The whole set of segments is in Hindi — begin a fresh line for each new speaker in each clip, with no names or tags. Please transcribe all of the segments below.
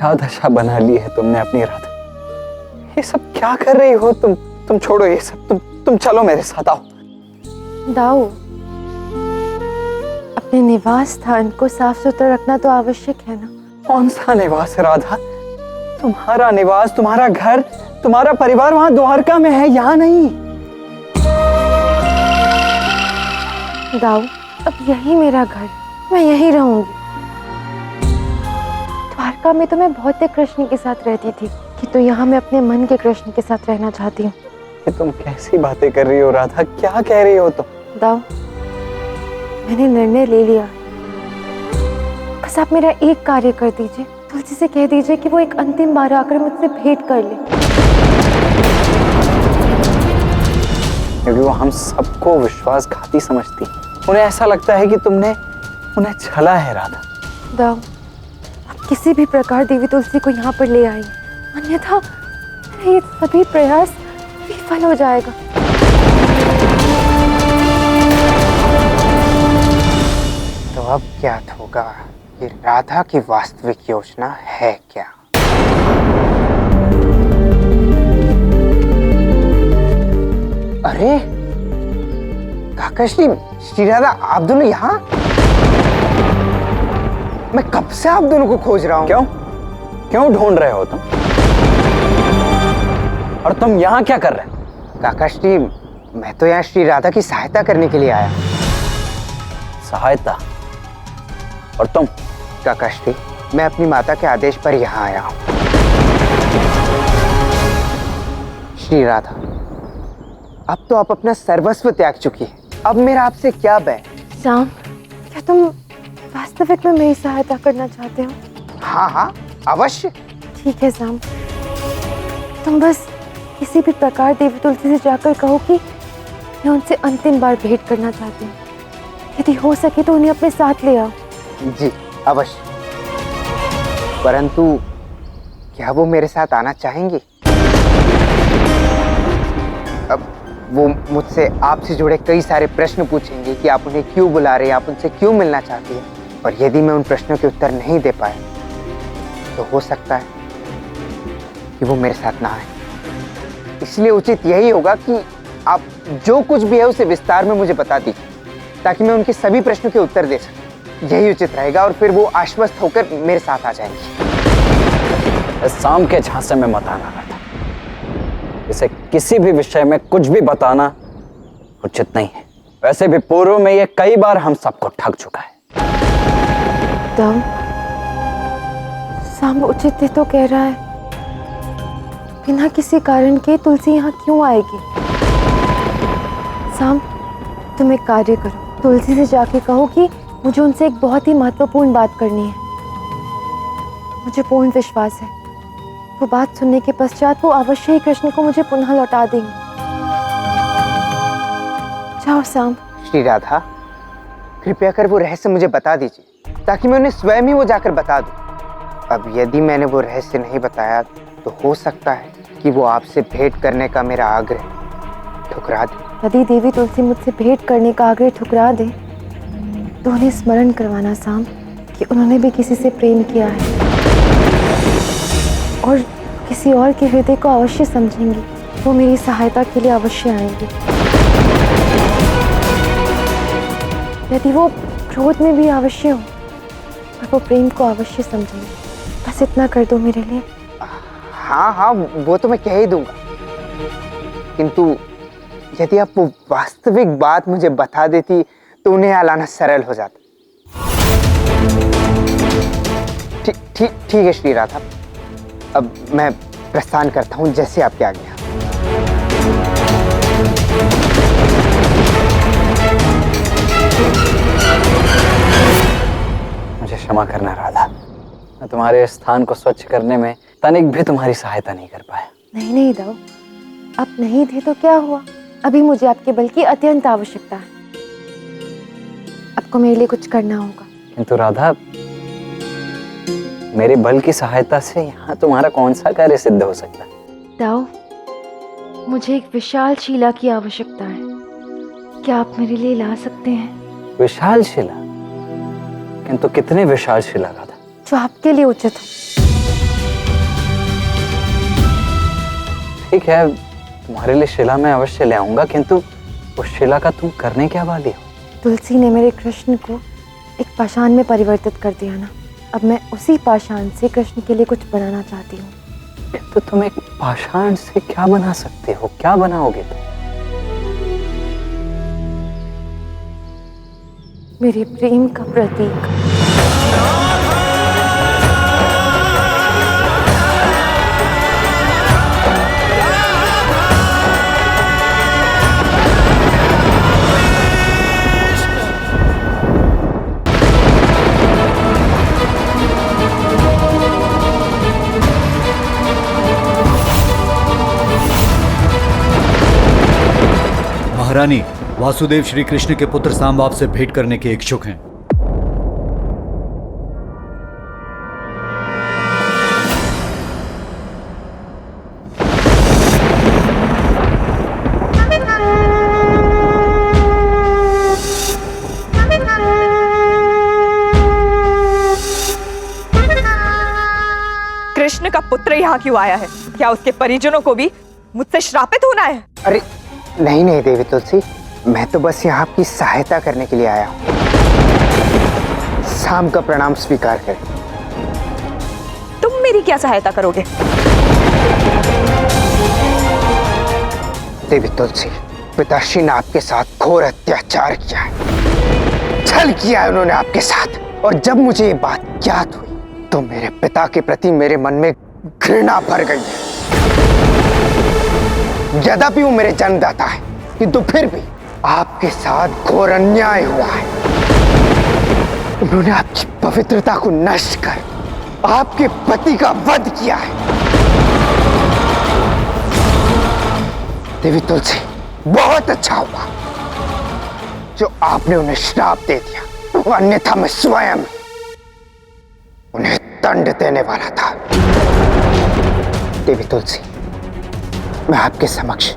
क्या दशा बना ली है तुमने अपनी राधा। ये सब क्या कर रही हो तुम छोड़ो ये सब, तुम चलो मेरे साथ आओ।
दाऊ, अपने निवास स्थान को साफ सुथरा रखना तो आवश्यक है ना।
कौन सा निवास राधा? तुम्हारा निवास, तुम्हारा घर, तुम्हारा परिवार वहां द्वारका में है, यहाँ नहीं।
दाऊ, अब यही मेरा घर, मैं यही रहूंगी। द्वारका में तो मैं भौतिक कृष्ण के साथ रहती थी, कि तो यहाँ मैं अपने मन के कृष्ण के साथ रहना चाहती हूँ।
ये तुम कैसी बातें कर रही हो राधा? क्या कह रही हो तुम?
दाऊ, मैंने निर्णय ले लिया, बस आप मेरा एक कार्य कर दीजिए। तुलसी से कह दीजिए कि वो एक अंतिम बार आकर मुझसे भेंट कर ले,
क्योंकि वो हम सबको विश्वासघाती समझती है। उन्हें ऐसा लगता है कि तुमने उन्हें छला है राधा।
दाऊ, आप किसी भी प्रकार देवी तुलसी को यहाँ पर ले आइए, अन्यथा मेरा ये सभी प्रयास विफल हो जाएगा।
तो अब ज्ञात होगा कि राधा की वास्तविक योजना है क्या। अरे काका श्री राधा, आप दोनों यहाँ? मैं कब से आप दोनों को खोज रहा हूँ।
क्यों ढूंढ रहे हो तुम? और तुम यहाँ क्या कर रहे हो?
काका श्री, मैं तो यहाँ श्री राधा की सहायता करने के लिए आया।
सहायता? और तुम?
काका श्री, मैं अपनी माता के आदेश पर यहाँ आया हूँ। श्री राधा, अब तो आप अपना सर्वस्व त्याग चुकी है, अब मेरा आपसे क्या बैर।
श्याम, क्या तुम वास्तविक में मेरी सहायता करना चाहते हो?
हाँ हाँ अवश्य।
ठीक है श्याम, तुम बस किसी भी प्रकार देवी तुलसी से जाकर कहो कि मैं उनसे अंतिम बार भेंट करना चाहती हूँ। यदि हो सके तो उन्हें अपने साथ ले आओ।
जी अवश्य, परंतु क्या वो मेरे साथ आना चाहेंगी? अब वो मुझसे आपसे जुड़े कई सारे प्रश्न पूछेंगे कि आप उन्हें क्यों बुला रहे हैं, आप उनसे क्यों मिलना चाहती है। और यदि मैं उन प्रश्नों के उत्तर नहीं दे पाया तो हो सकता है कि वो मेरे साथ ना आए। इसलिए उचित यही होगा कि आप जो कुछ भी है उसे विस्तार में मुझे बता दीजिए, ताकि मैं उनके सभी प्रश्नों के उत्तर दे सकूं। यही उचित रहेगा और फिर वो आश्वस्त होकर मेरे साथ आ जाएंगी।
इस शाम के झांसे में मत आना राधा। इसे किसी भी विषय में कुछ भी बताना उचित नहीं है। वैसे भी पूर्व में ये कई बार हम सबको ठग चुका है।
दाऊ, शाम उचित तो कह रहा है, बिना किसी कारण के तुलसी यहाँ क्यों आएगी? शाम, तुम एक कार्य करो, तुलसी से जाके कहो कि मुझे उनसे एक बहुत ही महत्वपूर्ण बात करनी है। मुझे पूर्ण विश्वास है वो बात सुनने के पश्चात वो अवश्य ही कृष्ण को मुझे पुनः लौटा देंगे। जाओ शाम।
श्री राधा, कृपया कर वो रहस्य मुझे बता दीजिए, ताकि मैं उन्हें स्वयं ही वो जाकर बता दूं। अब यदि मैंने वो रहस्य नहीं बताया तो हो सकता है कि वो आपसे भेंट करने का मेरा आग्रह ठुकरा दे।
यदि देवी तुलसी मुझसे भेंट करने का आग्रह ठुकरा दे तो उन्हें स्मरण करवाना शाम कि उन्होंने भी किसी से प्रेम किया है और किसी और के हृदय को अवश्य समझेंगी। वो मेरी सहायता के लिए अवश्य आएंगी। यदि वो क्रोध में भी अवश्य हो और वो प्रेम को अवश्य समझेंगे। बस इतना कर दो मेरे लिए।
हाँ हाँ, वो तो मैं कह ही दूंगा, किंतु यदि आप वो वास्तविक बात मुझे बता देती तो उन्हें यहाँ लाना सरल हो जाता। ठीक है श्री राधा, अब मैं प्रस्थान करता हूँ, जैसे आपकी आज्ञा।
मुझे क्षमा करना राधा, मैं तुम्हारे स्थान को स्वच्छ करने में तनिक भी तुम्हारी सहायता नहीं कर पाया।
नहीं दाऊ, अब नहीं थे तो क्या हुआ, अभी मुझे आपके बल की अत्यंत आवश्यकता है। आपको मेरे लिए कुछ करना होगा।
किंतु राधा, मेरे बल की सहायता से यहाँ तुम्हारा कौन सा कार्य सिद्ध हो सकता है?
दाऊ, मुझे एक विशाल शिला की आवश्यकता है, क्या आप मेरे लिए ला सकते हैं?
विशाल शिला? किंतु कितने विशाल शिला राधा?
जो आपके लिए उचित हो।
ठीक है, तुम्हारे लिए शिला मैं अवश्य ले आऊंगा, किंतु उस शिला का तुम करने क्या वाली हो?
तुलसी ने मेरे कृष्ण को एक पाषाण में परिवर्तित कर दिया ना, अब मैं उसी पाषाण से कृष्ण के लिए कुछ बनाना चाहती हूँ।
तो तुम एक पाषाण से क्या बना सकते हो? क्या बनाओगे तुम?
मेरे प्रेम का प्रतीक।
महारानी, वासुदेव श्री कृष्ण के पुत्र सांब से भेंट करने के इच्छुक हैं।
कृष्ण का पुत्र यहाँ क्यों आया है? क्या उसके परिजनों को भी मुझसे श्रापित होना है?
अरे नहीं नहीं देवी तुलसी, मैं तो बस यहाँ आपकी सहायता करने के लिए आया हूँ। शाम का प्रणाम स्वीकार करें।
तुम मेरी क्या सहायता करोगे?
देवी तुलसी, पिताश्री ने आपके साथ घोर अत्याचार किया है, छल किया है उन्होंने आपके साथ। और जब मुझे ये बात ज्ञात हुई तो मेरे पिता के प्रति मेरे मन में घृणा भर गई है। यद्यपि वो मेरे जन्मदाता है, किंतु फिर भी आपके साथ घोर अन्याय हुआ है। उन्होंने आपकी पवित्रता को नष्ट कर आपके पति का वध किया है। देवी तुलसी, बहुत अच्छा हुआ जो आपने उन्हें श्राप दे दिया, अन्यथा मैं स्वयं उन्हें दंड देने वाला था। देवी तुलसी, मैं आपके समक्ष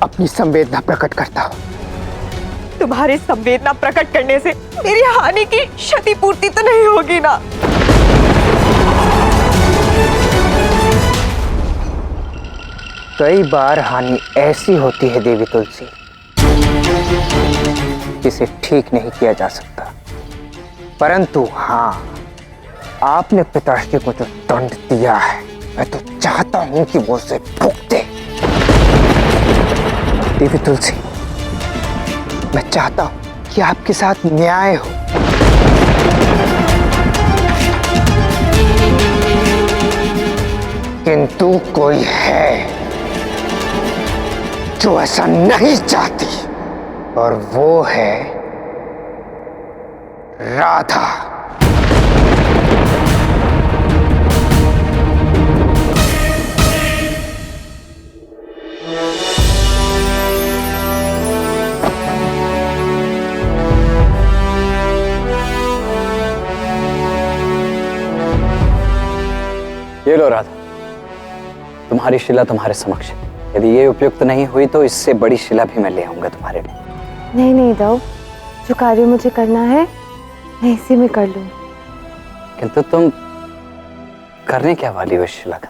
अपनी संवेदना प्रकट करता हूं।
तुम्हारे संवेदना प्रकट करने से मेरी हानि की क्षतिपूर्ति तो नहीं होगी ना?
कई बार हानि ऐसी होती है देवी तुलसी, जिसे ठीक नहीं किया जा सकता। परंतु हाँ, आपने पिताश्री को जो दंड दिया है, मैं तो चाहता हूं कि वो उसे भुगते। देवी तुलसी, मैं चाहता हूं कि आपके साथ न्याय हो। किंतु कोई है जो ऐसा नहीं चाहती, और वो है राधा।
ये लो राधा, तुम्हारी शिला तुम्हारे समक्ष है। यदि ये उपयुक्त नहीं हुई तो इससे बड़ी शिला भी मैं ले आऊंगा तुम्हारे लिए।
नहीं नहीं दाऊ, जो कार्य मुझे करना है मैं इसी में कर लूँ।
किंतु तुम करने क्या वाली हो इस शिला का?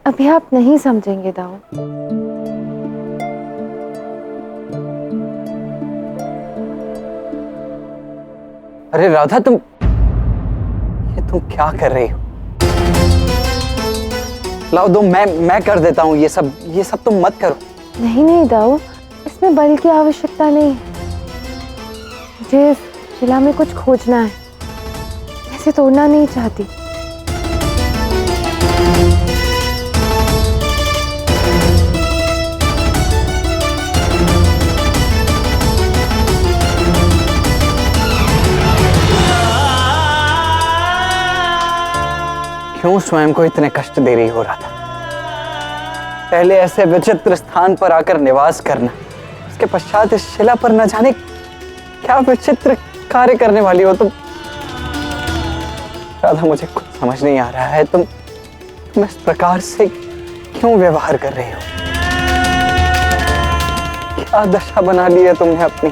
अभी आप नहीं समझेंगे दाऊ।
अरे राधा, तुम क्या कर रही हो? लाओ दो, मैं कर देता हूँ ये सब तुम मत करो।
नहीं नहीं दाऊ, इसमें बल की आवश्यकता नहीं है। मुझे इस शिला में कुछ खोजना है, मैं इसे तोड़ना नहीं चाहती।
क्यों स्वयं को इतने कष्ट दे रही हो राधा? पहले ऐसे विचित्र स्थान पर आकर निवास करना, उसके पश्चात इस शिला पर न जाने क्या विचित्र कार्य करने वाली हो तुम। राधा, मुझे कुछ समझ नहीं आ रहा है, तुम इस प्रकार से क्यों व्यवहार कर रही हो? क्या दशा बना ली है तुमने अपनी?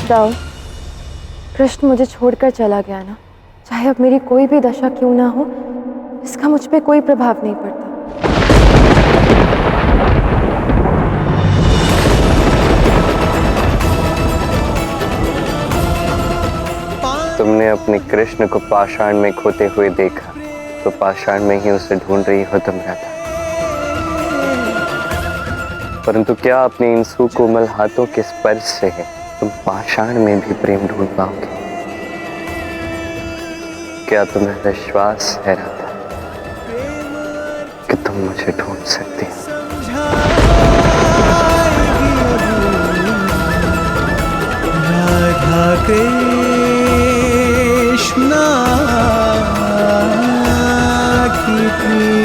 दाऊ, कृष्ण मुझे छोड़कर चला गया ना, चाहे अब मेरी कोई भी दशा क्यों ना हो, इसका मुझ पे कोई प्रभाव नहीं पड़ता।
तुमने अपने कृष्ण को पाषाण में खोते हुए देखा, तो पाषाण में ही उसे ढूंढ रही हो तुम राधा। परंतु क्या अपने इन सुकोमल हाथों के स्पर्श से तुम पाषाण में भी प्रेम ढूंढ पाओगे? क्या तुम्हें विश्वास है राधा कि तुम मुझे ढूंढ सकती हो?
राधा कृष्ण की